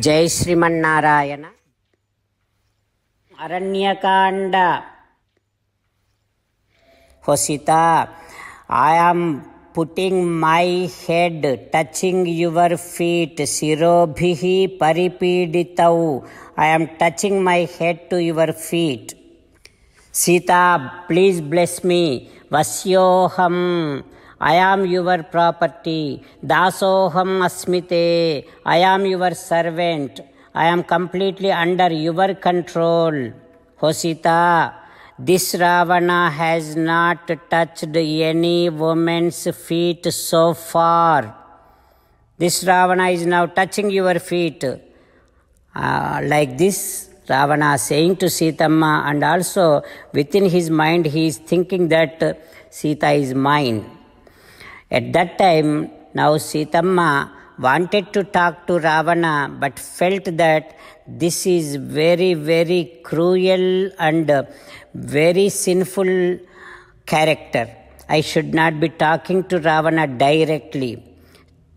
Jai Srimannarayana. Aranya Kanda. హోసిత, I am putting my head touching your feet. Sirobhihi paripiditau. I am touching my head to your feet. Sita, please bless me. Vasyoham. I am your property. Dasoham asmite. I am your servant. I am completely under your control. Hosita, this Ravana has not touched any woman's feet so far. This Ravana is now touching your feet. Like this, Ravana saying to Sitamma, and also within his mind he is thinking that Sita is mine. At that time, now Sitamma wanted to talk to Ravana, but felt that this is very, very cruel and very sinful character. I should not be talking to Ravana directly.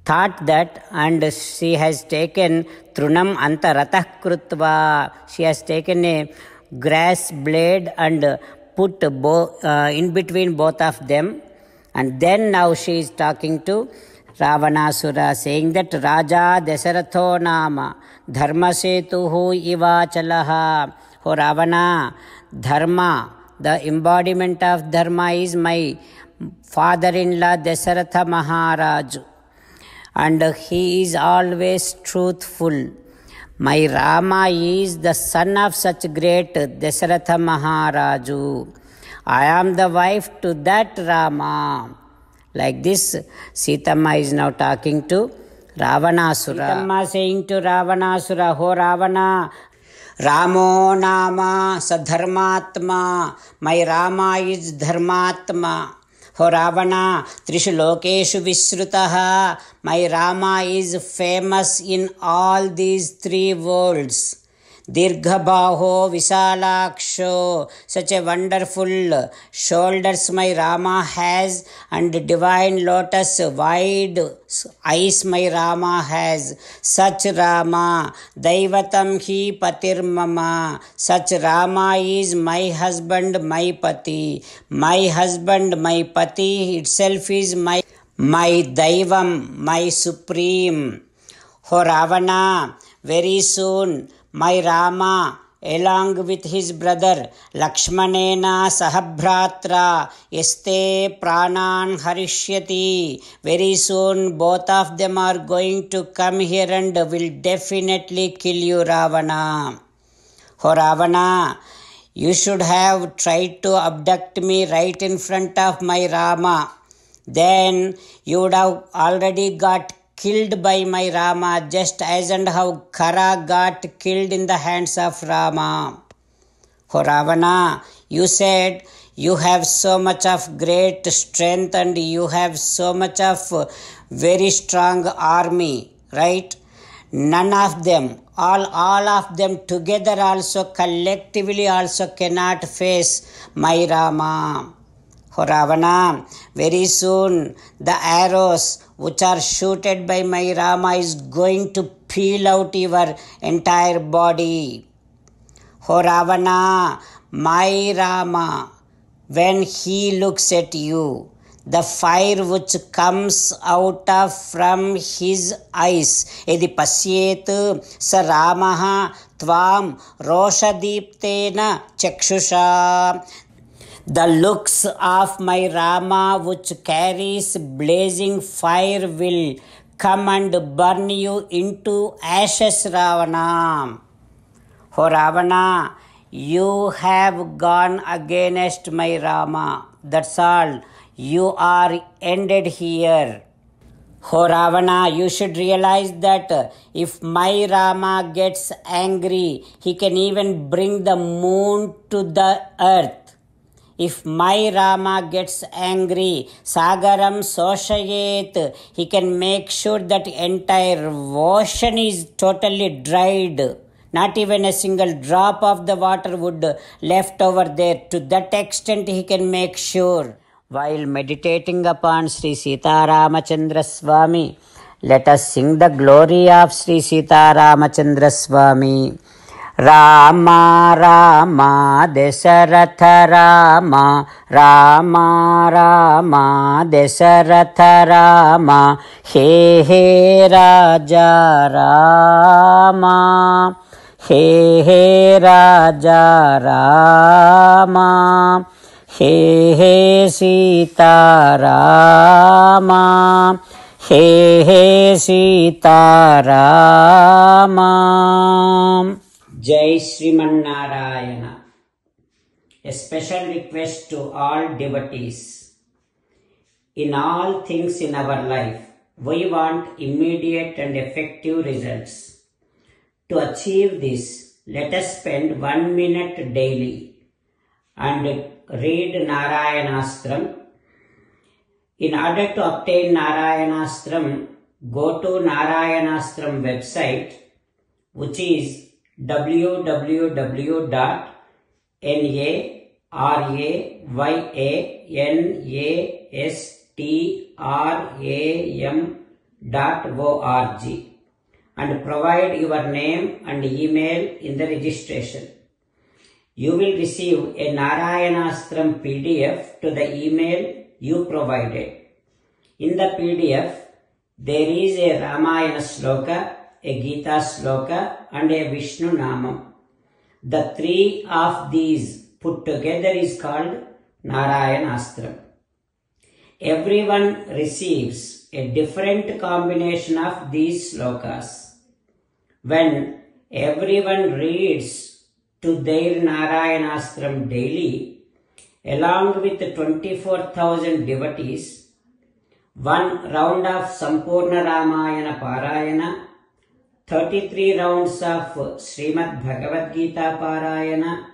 Thought that, and she has taken trunam antaratah krutva. She has taken a grass blade and put in between both of them. And then now she is talking to Ravanasura, saying that Raja Dasaratho Nama Dharmasetuhu Ivachalaha. Oh Ravana, Dharma, the embodiment of Dharma is my father-in-law Dasaratha Maharaj, and he is always truthful. My Rama is the son of such great Dasaratha Maharaju. I am the wife to that Rama. Like this, Sitamma is now talking to Ravanasura. Sitamma saying to Ravanasura, Ho Ravana, Ramo Nama Sadharmatma. My Rama is Dharmatma. Ho Ravana, Trishu Lokeshu Visrutaha. My Rama is famous in all these three worlds. Dirghabaho Visalaksho, such a wonderful shoulders my Rama has, and divine lotus wide eyes my Rama has. Such Rama, Daivatam hi patir mama. Such Rama is my husband, my pati. My husband, my pati itself is my Daivam, my supreme. Ho Ravana, very soon my Rama, along with his brother Lakshmanena Sahabhratra, Este Pranan Harishyati. Very soon both of them are going to come here and will definitely kill you, Ravana. Oh Ravana, you should have tried to abduct me right in front of my Rama. Then you would have already got killed by my Rama, just as and how Khara got killed in the hands of Rama. Oh Ravana, you said you have so much of great strength and you have so much of very strong army, right? None of them, all of them together also, collectively also cannot face my Rama. Oh Ravana, very soon the arrows which are shooted by my Rama is going to peel out your entire body. Oh Ravana, my Rama, when he looks at you, the fire which comes out of from his eyes, edi pasyet sa Ramaha tvam roshadiptena chakshusha. The looks of my Rama which carries blazing fire will come and burn you into ashes, Ravana. Oh Ravana, you have gone against my Rama. That's all. You are ended here. Oh Ravana, you should realize that if my Rama gets angry, he can even bring the moon to the earth. If my Rama gets angry, Sagaram Soshayet, he can make sure that entire ocean is totally dried. Not even a single drop of the water would left over there. To that extent he can make sure. While meditating upon Sri Sita Ramachandra Swami, Let us sing the glory of Sri Sita Ramachandra Swami. Rama Rama Dasaratha Rama, Rama Rama Dasaratha Rama, He He Raja Rama, He He Raja Rama, He He Sita Rama, He He Sita Rama. Jai Sriman Narayana. A special request to all devotees. In all things in our life, we want immediate and effective results. To achieve this, let us spend 1 minute daily and read Narayanastram. In order to obtain Narayanastram, go to Narayanastram website, which is www.narayanastram.org and provide your name and email in the registration. You will receive a Narayanastram PDF to the email you provided. In the PDF, there is a Ramayana Sloka, a Gita Sloka and a Vishnu Namam. The three of these put together is called Narayanastram. Everyone receives a different combination of these slokas. When everyone reads to their Narayanastram daily, along with 24,000 devotees, one round of Sampurna Ramayana Parayana, 33 rounds of Srimad Bhagavad Gita Parayana,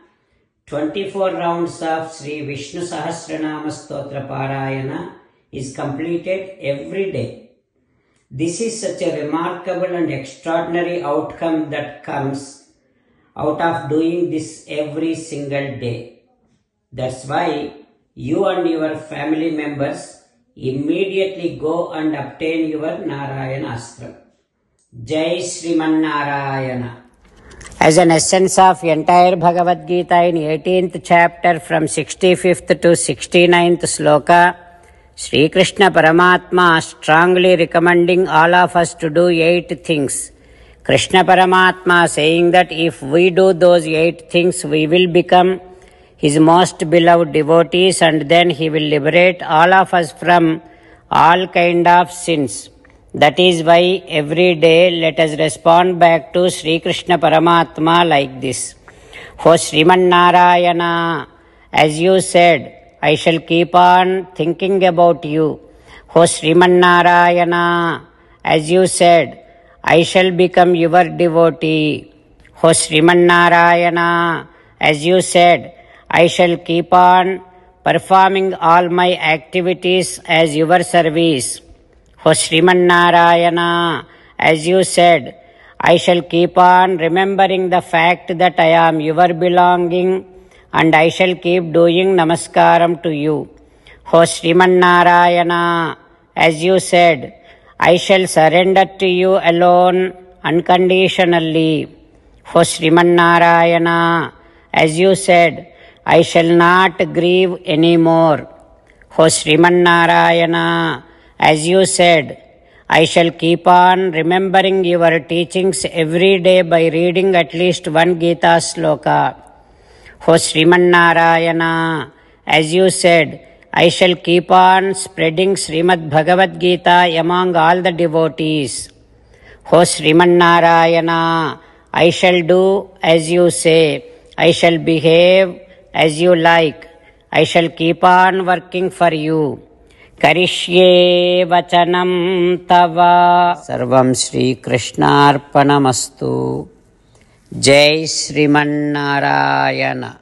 24 rounds of Sri Vishnu Sahasranama Stotra Parayana is completed every day. This is such a remarkable and extraordinary outcome that comes out of doing this every single day. That's why you and your family members immediately go and obtain your Narayanastram. Jai Sriman Narayana. As an essence of entire Bhagavad Gita in 18th chapter from 65th to 69th sloka, Sri Krishna Paramatma strongly recommending all of us to do 8 things. Krishna Paramatma saying that if we do those 8 things, we will become His most beloved devotees and then He will liberate all of us from all kind of sins. That is why every day let us respond back to Sri Krishna Paramatma like this. O Sriman Narayana, as you said, I shall keep on thinking about you. O Sriman Narayana, as you said, I shall become your devotee. O Sriman Narayana, as you said, I shall keep on performing all my activities as your service. O Sriman Narayana, as you said, I shall keep on remembering the fact that I am your belonging and I shall keep doing namaskaram to you. O Sriman Narayana, as you said, I shall surrender to you alone unconditionally. O Sriman Narayana, as you said, I shall not grieve anymore. O Sriman Narayana, as you said, I shall keep on remembering your teachings every day by reading at least 1 Gita sloka. O Sriman Narayana, as you said, I shall keep on spreading Srimad Bhagavad Gita among all the devotees. O Sriman Narayana, I shall do as you say. I shall behave as you like. I shall keep on working for you. Karishye vachanam tava. Sarvam Shri Krishnarpanamastu. Jai Sriman Narayana.